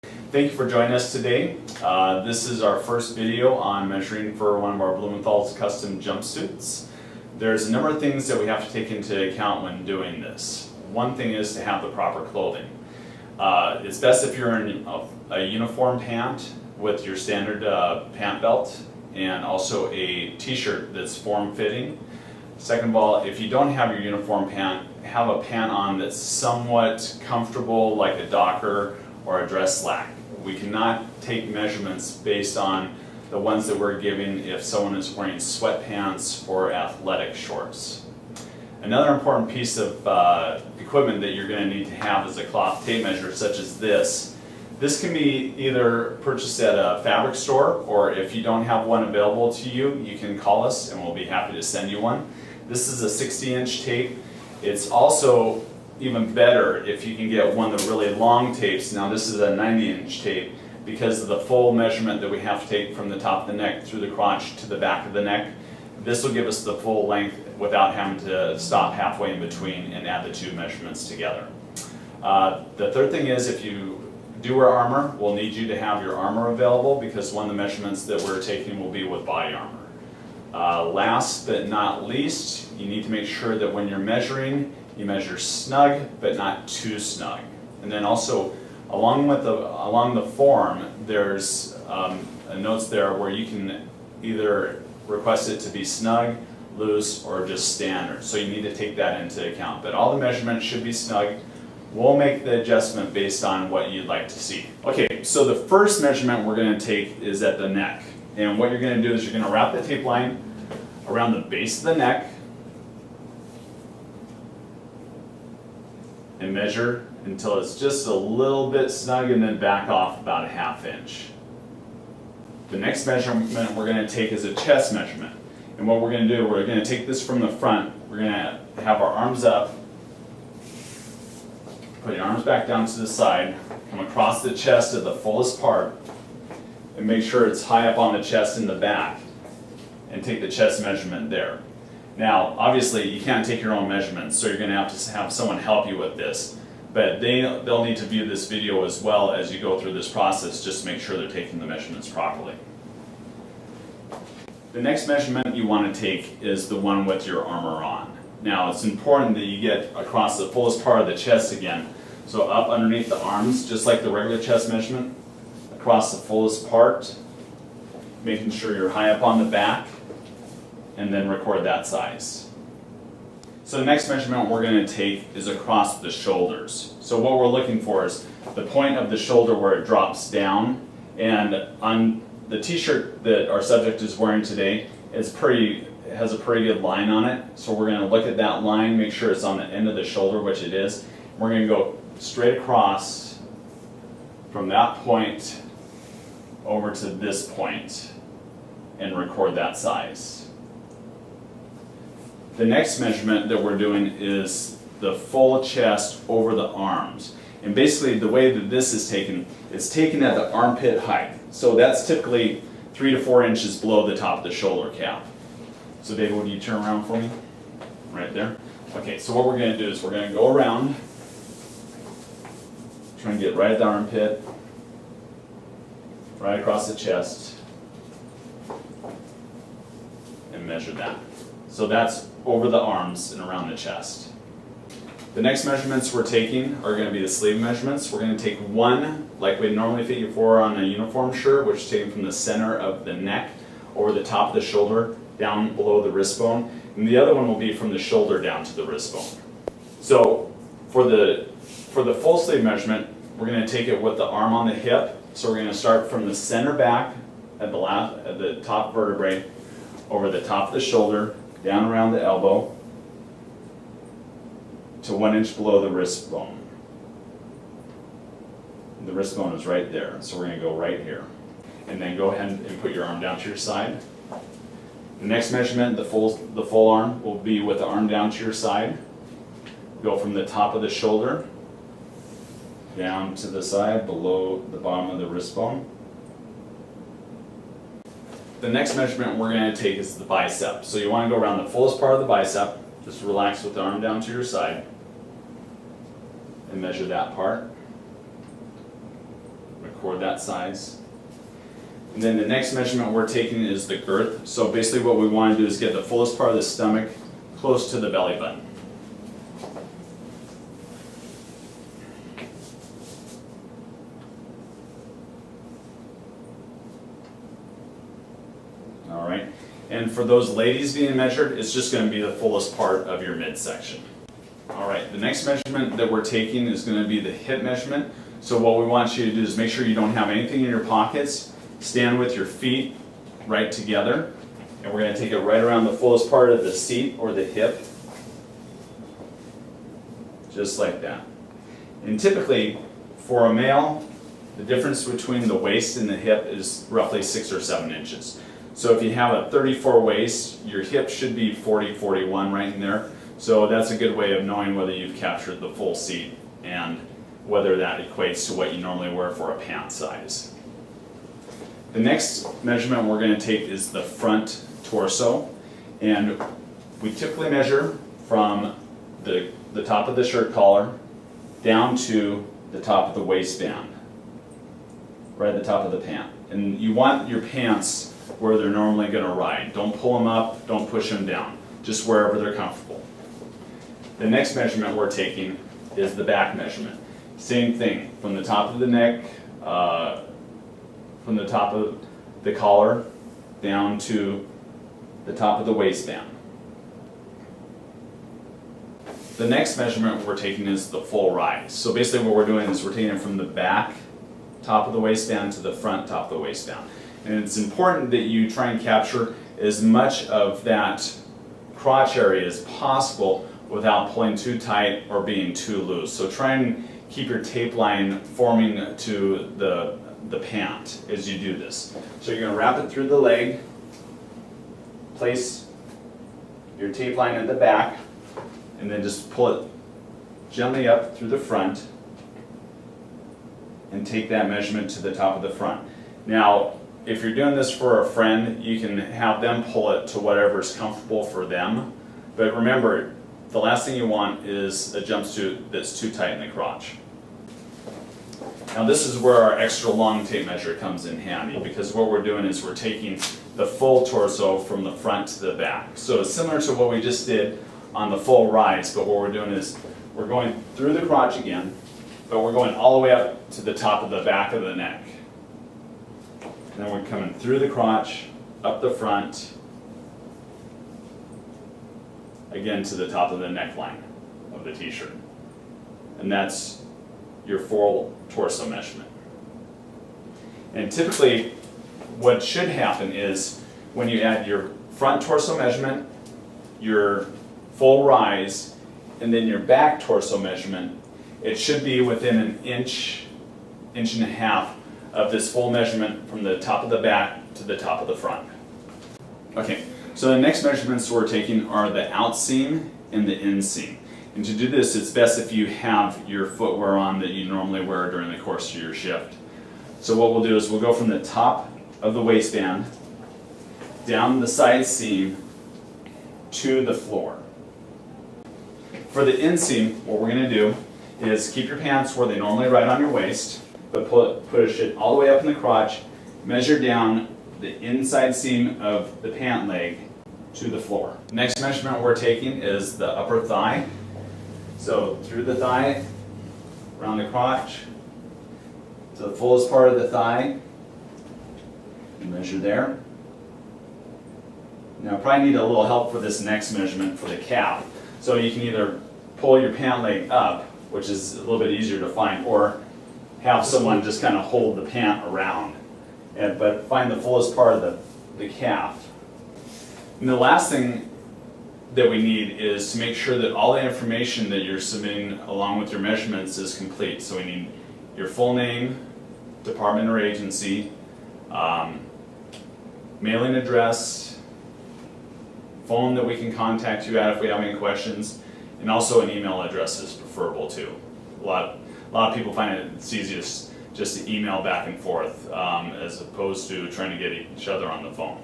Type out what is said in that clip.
Thank you for joining us today. This is our first video on measuring for one of our Blumenthal's custom jumpsuits. There's a number of things that we have to take into account when doing this. One thing is to have the proper clothing. It's best if you're in a uniform pant with your standard pant belt and also a t-shirt that's form-fitting. Second of all, if you don't have your uniform pant, have a pant on that's somewhat comfortable, like a docker or a dress slack. We cannot take measurements based on the ones that we're giving if someone is wearing sweatpants or athletic shorts. Another important piece of equipment that you're going to need to have is a cloth tape measure such as this. This can be either purchased at a fabric store, or if you don't have one available to you, you can call us and we'll be happy to send you one. This is a 60-inch tape. It's also even better if you can get one of the really long tapes. Now this is a 90-inch tape because of the full measurement that we have to take from the top of the neck through the crotch to the back of the neck. This will give us the full length without having to stop halfway in between and add the two measurements together. The third thing is, if you do wear armor, we'll need you to have your armor available because one of the measurements that we're taking will be with body armor. Last but not least, you need to make sure that when you're measuring, you measure snug but not too snug. And then also along the form, there's notes there where you can either request it to be snug, loose, or just standard. So you need to take that into account. But all the measurements should be snug. We'll make the adjustment based on what you'd like to see. Okay, so the first measurement we're going to take is at the neck. And what you're going to do is you're going to wrap the tape line around the base of the neck and measure until it's just a little bit snug, and then back off about a ½ inch. The next measurement we're going to take is a chest measurement. And what we're going to do, we're going to take this from the front. We're going to have our arms up. Put your arms back down to the side, come across the chest at the fullest part, and make sure it's high up on the chest in the back, and take the chest measurement there. Now, obviously, you can't take your own measurements, so you're going to have someone help you with this. But they'll need to view this video as well as you go through this process, just to make sure they're taking the measurements properly. The next measurement you want to take is the one with your armor on. Now, it's important that you get across the fullest part of the chest again. So up underneath the arms, just like the regular chest measurement, across the fullest part, making sure you're high up on the back, and then record that size. So the next measurement we're going to take is across the shoulders. So what we're looking for is the point of the shoulder where it drops down, and on the t-shirt that our subject is wearing today, it has a pretty good line on it. So we're going to look at that line, make sure it's on the end of the shoulder, which it is. We're going to go straight across from that point over to this point and record that size. The next measurement that we're doing is the full chest over the arms. And basically the way that this is taken, it's taken at the armpit height. So that's typically 3 to 4 inches below the top of the shoulder cap. So David, would you turn around for me? Right there. Okay, so what we're going to do is we're going to go around, try and get right at the armpit, right across the chest, and measure that. So that's over the arms and around the chest. The next measurements we're taking are going to be the sleeve measurements. We're going to take one, like we normally fit you for on a uniform shirt, which is taken from the center of the neck over the top of the shoulder, down below the wrist bone, and the other one will be from the shoulder down to the wrist bone. So for the full sleeve measurement, we're going to take it with the arm on the hip. So we're going to start from the center back at the top vertebrae, over the top of the shoulder, down around the elbow, to 1 inch below the wrist bone. The wrist bone is right there, so we're going to go right here. And then go ahead and put your arm down to your side. The next measurement, the full arm, will be with the arm down to your side. Go from the top of the shoulder down to the side below the bottom of the wrist bone. The next measurement we're going to take is the bicep. So you want to go around the fullest part of the bicep, just relax with the arm down to your side, and measure that part. record that size. And then the next measurement we're taking is the girth. So basically what we want to do is get the fullest part of the stomach close to the belly button. All right. And for those ladies being measured, it's just going to be the fullest part of your midsection. All right, the next measurement that we're taking is going to be the hip measurement. So what we want you to do is make sure you don't have anything in your pockets. Stand with your feet right together. And we're going to take it right around the fullest part of the seat or the hip. Just like that. And typically, for a male, the difference between the waist and the hip is roughly 6 or 7 inches. So if you have a 34 waist, your hip should be 40, 41 right in there. So that's a good way of knowing whether you've captured the full seat and whether that equates to what you normally wear for a pant size. The next measurement we're going to take is the front torso. And we typically measure from the top of the shirt collar down to the top of the waistband, right at the top of the pant. And you want your pants where they're normally going to ride. Don't pull them up, don't push them down, just wherever they're comfortable. The next measurement we're taking is the back measurement. Same thing, from the top of the neck, from the top of the collar down to the top of the waistband. The next measurement we're taking is the full rise. So basically what we're doing is we're taking it from the back top of the waistband to the front top of the waistband. And it's important that you try and capture as much of that crotch area as possible without pulling too tight or being too loose. So try and keep your tape line forming to the pant as you do this. So you're going to wrap it through the leg, place your tape line at the back, and then just pull it gently up through the front and take that measurement to the top of the front. Now, if you're doing this for a friend, you can have them pull it to whatever's comfortable for them. But remember, the last thing you want is a jumpsuit that's too tight in the crotch. Now this is where our extra long tape measure comes in handy, because what we're doing is we're taking the full torso from the front to the back. So it's similar to what we just did on the full rise, but what we're doing is we're going through the crotch again, but we're going all the way up to the top of the back of the neck. And then we're coming through the crotch, up the front, again to the top of the neckline of the t-shirt. And that's your full torso measurement. And typically what should happen is when you add your front torso measurement, your full rise, and then your back torso measurement, it should be within an inch, inch and a half of this full measurement from the top of the back to the top of the front. Okay, so the next measurements we're taking are the outseam and the inseam. And to do this, it's best if you have your footwear on that you normally wear during the course of your shift. So what we'll do is we'll go from the top of the waistband down the side seam to the floor. For the inseam, what we're going to do is keep your pants where they normally ride on your waist, but push it all the way up in the crotch, measure down the inside seam of the pant leg to the floor. Next measurement we're taking is the upper thigh. So through the thigh, around the crotch, to the fullest part of the thigh, measure there. Now I probably need a little help for this next measurement for the calf. So you can either pull your pant leg up, which is a little bit easier to find, or have someone just kind of hold the pant around, but find the fullest part of the calf. And the last thing that we need is to make sure that all the information that you're submitting along with your measurements is complete. So we need your full name, department or agency, mailing address, phone that we can contact you at if we have any questions, and also an email address is preferable too. A lot of people find it's easiest just to email back and forth as opposed to trying to get each other on the phone.